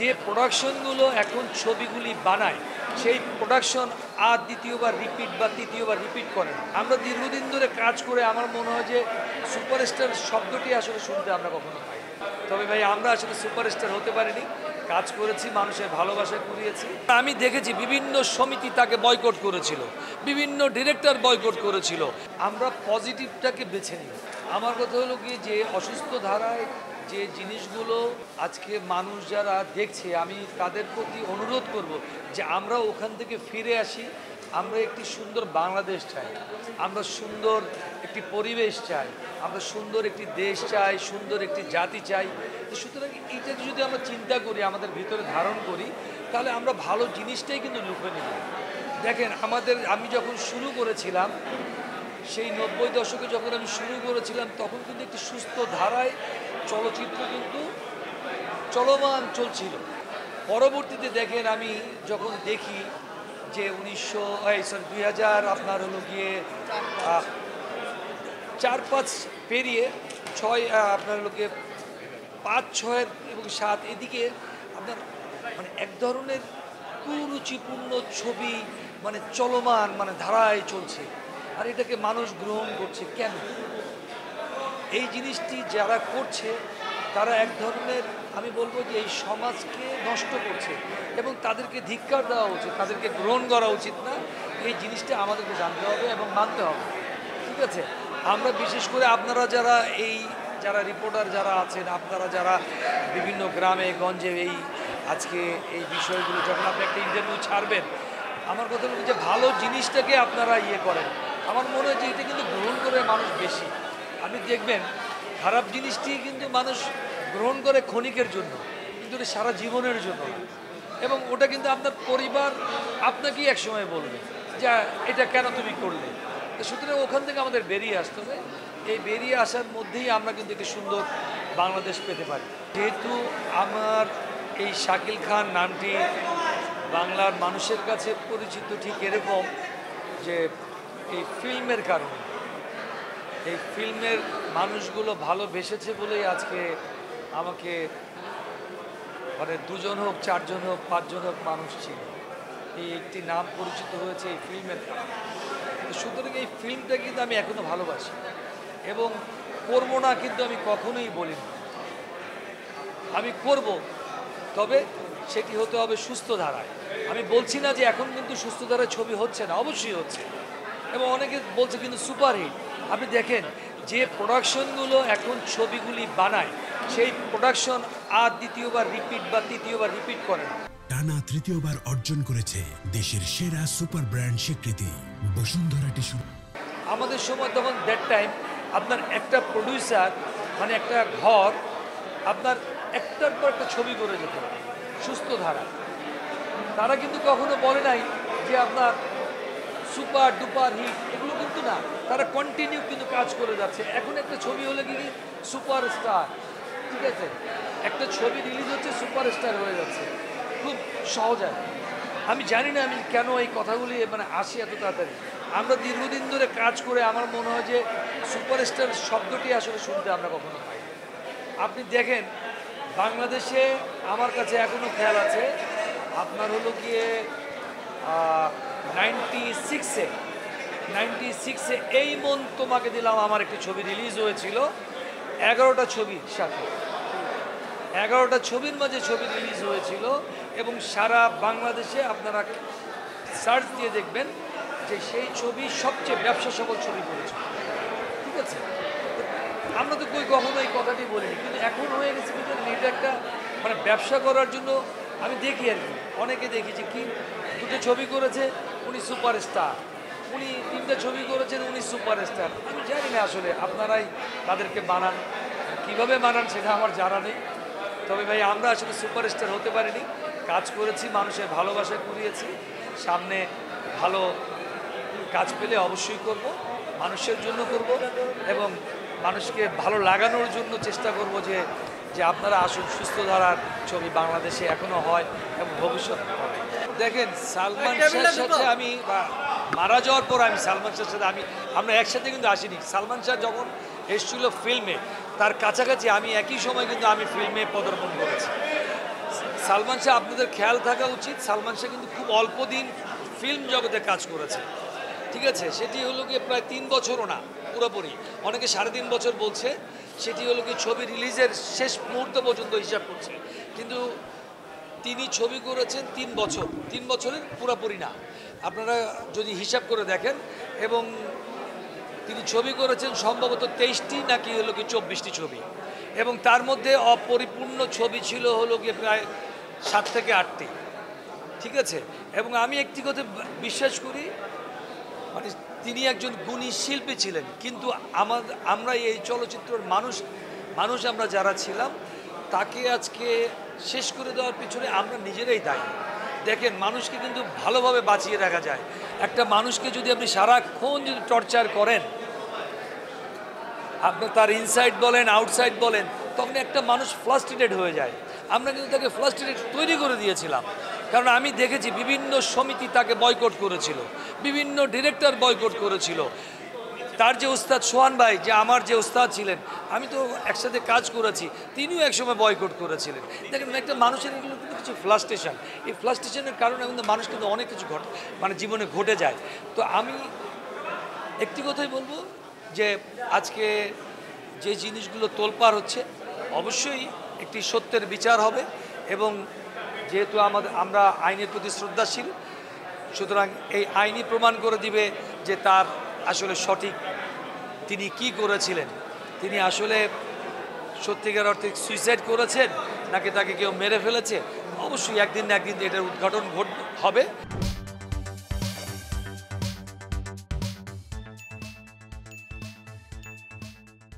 যে প্রোডাকশনগুলো এখন ছবিগুলি বানায় সেই প্রোডাকশন আর দ্বিতীয়বার রিপিট বা তৃতীয়বার রিপিট করে না। আমরা দীর্ঘদিন ধরে কাজ করে আমার মনে হয় যে সুপারস্টার শব্দটি আসলে শুনতে আমরা কখনো পাই। তবে ভাই আমরা আসলে সুপারস্টার হতে পারিনি, কাজ করেছি, মানুষের ভালোবাসায় কুড়িয়েছি। আমি দেখেছি বিভিন্ন সমিতি তাকে বয়কট করেছিল, বিভিন্ন ডিরেক্টর বয়কট করেছিল। আমরা পজিটিভটাকে বেছে নিই। আমার কথা হলো কি যে অসুস্থ ধারায় যে জিনিসগুলো আজকে মানুষ যারা দেখছে, আমি তাদের প্রতি অনুরোধ করব যে আমরা ওখান থেকে ফিরে আসি। আমরা একটি সুন্দর বাংলাদেশ চাই, আমরা সুন্দর একটি পরিবেশ চাই, আমরা সুন্দর একটি দেশ চাই, সুন্দর একটি জাতি চাই। সুতরাং এইটাকে যদি আমরা চিন্তা করি, আমাদের ভিতরে ধারণ করি, তাহলে আমরা ভালো জিনিসটাই কিন্তু লুফে নেব। দেখেন আমি যখন শুরু করেছিলাম, সেই 90 দশকে যখন আমি শুরু করেছিলাম, তখন কিন্তু একটি সুস্থ ধারায় চলচ্চিত্র কিন্তু চলমান চলছিল। পরবর্তীতে দেখেন আমি যখন দেখি যে 2000 আপনার হলো গিয়ে 4-5 পেরিয়ে 6 আপনার হলো গিয়ে 5, 6 এবং 7 এদিকে আপনার মানে এক ধরনের কুরুচিপূর্ণ ছবি মানে চলমান মানে ধারায় চলছে, আর এটাকে মানুষ গ্রহণ করছে কেন? এই জিনিসটি যারা করছে তারা এক ধরনের, আমি বলবো যে এই সমাজকে নষ্ট করছে এবং তাদেরকে ধিক্কার দেওয়া উচিত, তাদেরকে গ্রহণ করা উচিত না। এই জিনিসটা আমাদেরকে জানতে হবে এবং মানতে হবে, ঠিক আছে? আমরা বিশেষ করে আপনারা যারা রিপোর্টার যারা আছেন, আপনারা যারা বিভিন্ন গ্রামে গঞ্জে আজকে এই বিষয়গুলো যখন আপনি একটা ইন্টারভিউ ছাড়বেন, আমার কথা হলো যে ভালো জিনিসটাকে আপনারা করেন। আমার মনে হয় যে এটা কিন্তু গ্রহণ করে মানুষ বেশি। আপনি দেখবেন খারাপ জিনিসটি কিন্তু মানুষ গ্রহণ করে ক্ষণিকের জন্য, কিন্তু এটা সারা জীবনের জন্য। এবং ওটা কিন্তু আপনার পরিবার আপনাকেই একসময় বলবে যে এটা কেন তুমি করলে। তো সুতরাং ওখান থেকে আমাদের বেরিয়ে আসতে হবে। এই বেরিয়ে আসার মধ্যেই আমরা কিন্তু একটি সুন্দর বাংলাদেশ পেতে পারি। যেহেতু আমার এই শাকিল খান নামটি বাংলার মানুষের কাছে পরিচিত ঠিক এরকম যে এই ফিল্মের কারণে, এই ফিল্মের মানুষগুলো ভালোবেসেছে বলেই আজকে আমাকে মানে 2 জন হোক, 4 জন হোক, 5 জন হোক মানুষ ছিল, এই একটি নাম পরিচিত হয়েছে এই ফিল্মের কারণে। সুতরাং এই ফিল্মটা কিন্তু আমি এখনো ভালোবাসি এবং করবো না কিন্তু আমি কখনোই বলিনি। আমি করব, তবে সেটি হতে হবে সুস্থ ধারায়। আমি বলছি না যে এখন কিন্তু সুস্থ ধারায় ছবি হচ্ছে না, অবশ্যই হচ্ছে এবং অনেকে বলছে কিন্তু সুপারহিট। আপনি দেখেন যে প্রোডাকশনগুলো এখন ছবিগুলি বানায় সেই প্রোডাকশন আর দ্বিতীয়বার রিপিট বা তৃতীয়বার রিপিট করে না। টানা তৃতীয়বার অর্জন করেছে দেশের সেরা সুপার ব্র্যান্ড স্বীকৃতি বসুন্ধরা টিস্যু। আমাদের সময় তখন দ্যাট টাইম আপনার একটা প্রডিউসার মানে একটা ঘর আপনার একটার পর একটা ছবি করে যেত সুস্থ ধারা। তারা কিন্তু কখনো বলে নাই যে আপনার সুপার ডুপার হিট, এগুলো কিন্তু না, তারা কন্টিনিউ কিন্তু কাজ করে যাচ্ছে। এখন একটা ছবি হলে কি সুপারস্টার, ঠিক আছে, একটা ছবি রিলিজ হচ্ছে সুপারস্টার হয়ে যাচ্ছে খুব সহজে। আমি জানি না আমি কেন এই কথাগুলি মানে আসি এত তাড়াতাড়ি। আমরা দীর্ঘদিন ধরে কাজ করে আমার মনে হয় যে সুপারস্টার শব্দটি আসলে শুনতে আমরা কখনো পাই। আপনি দেখেন বাংলাদেশে আমার কাছে এখনও খেয়াল আছে আপনার হলো গিয়ে 96-এ এই মন তোমাকে দিলাম আমার একটি ছবি রিলিজ হয়েছিল। 11টা ছবির সাথে 11টা ছবির মাঝে ছবি রিলিজ হয়েছিল এবং সারা বাংলাদেশে আপনারা সার্চ দিয়ে দেখবেন যে সেই ছবি সবচেয়ে ব্যবসা সফল ছবি করেছে, ঠিক আছে? আমরা তো কখনো এই কথাটি বলিনি, কিন্তু এখন হয়ে গেছে কিন্তু এটা একটা মানে ব্যবসা করার জন্য। আমি দেখি আর কি অনেকে দেখি যে কি 2টে ছবি করেছে উনি সুপারস্টার, উনি 3টে ছবি করেছেন উনি সুপারস্টার। আমি জানি না আসলে আপনারাই তাদেরকে বানান, কীভাবে বানান সেটা আমার জানা নেই। তবে ভাই আমরা আসলে সুপারস্টার হতে পারিনি, কাজ করেছি, মানুষের ভালোবাসায় কুড়িয়েছি। সামনে ভালো কাজ পেলে অবশ্যই করব, মানুষের জন্য করব এবং মানুষকে ভালো লাগানোর জন্য চেষ্টা করব যে আপনারা আসুন, সুস্থ ধারার ছবি বাংলাদেশে এখনও হয় এবং ভবিষ্যৎ হবে। দেখেন সালমান শাহের সাথে আমি মারা যাওয়ার পর আমি সালমান শাহের সাথে আমরা একসাথে কিন্তু আসিনি। সালমান শাহ যখন এসেছিল ফিল্মে তার কাছাকাছি আমি একই সময় কিন্তু আমি ফিল্মে পদার্পণ করেছি। সালমান শাহ, আপনাদের খেয়াল থাকা উচিত, সালমান শাহ কিন্তু খুব অল্প দিন ফিল্ম জগতে কাজ করেছে, ঠিক আছে? সেটি হলো গিয়ে প্রায় 3 বছরও না পুরোপুরি, অনেকে 3.5 বছর বলছে। সেটি হলো কি ছবি রিলিজের শেষ মুহূর্ত পর্যন্ত হিসাব করছে, কিন্তু তিনি ছবি করেছেন 3 বছর, 3 বছরের পুরোপুরি না, আপনারা যদি হিসাব করে দেখেন। এবং তিনি ছবি করেছেন সম্ভবত 23টি নাকি হলো কি 24টি ছবি, এবং তার মধ্যে অপরিপূর্ণ ছবি ছিল হলো গিয়ে প্রায় 7 থেকে 8টি, ঠিক আছে? এবং আমি একটি কথা বিশ্বাস করি, মানে তিনি একজন গুণী শিল্পী ছিলেন, কিন্তু আমরা এই চলচ্চিত্রের মানুষ আমরা যারা ছিলাম, তাকে আজকে শেষ করে দেওয়ার পিছনে আমরা নিজেরাই দায়ী। দেখেন, মানুষকে কিন্তু ভালোভাবে বাঁচিয়ে রাখা যায়। একটা মানুষকে যদি আপনি সারাক্ষণ যদি টর্চার করেন, আপনার তার ইনসাইড বলেন আউটসাইড বলেন, তখন একটা মানুষ ফ্রাস্ট্রেটেড হয়ে যায়। আমরা কিন্তু তাকে ফ্রাস্ট্রেটেড তৈরি করে দিয়েছিলাম, কারণ আমি দেখেছি বিভিন্ন সমিতি তাকে বয়কট করেছিল, বিভিন্ন ডিরেক্টর বয়কট করেছিল। তার যে উস্তাদ সোহান ভাই, যে আমার যে উস্তাদ ছিলেন, আমি তো একসাথে কাজ করেছি, তিনিও একসময় বয়কট করেছিলেন। দেখেন, একটা মানুষের এগুলো কিন্তু কিছু ফ্রাস্ট্রেশন, এই ফ্রাস্ট্রেশনের কারণে কিন্তু মানুষ কিন্তু অনেক কিছু মানে জীবনে ঘটে যায়। তো আমি একটি কথাই বলবো যে আজকে যে জিনিসগুলো তোলপাড় হচ্ছে, অবশ্যই একটি সত্যের বিচার হবে, এবং যেহেতু আমরা আইনের প্রতি শ্রদ্ধাশীল, সুতরাং এই আইনই প্রমাণ করে দিবে যে তার আসলে সঠিক তিনি কি করেছিলেন। তিনি আসলে সত্যিকার অর্থে সুইসাইড করেছেন নাকি তাকে কেউ মেরে ফেলেছে, অবশ্যই একদিন না একদিন এটার উদ্ঘাটন হবে।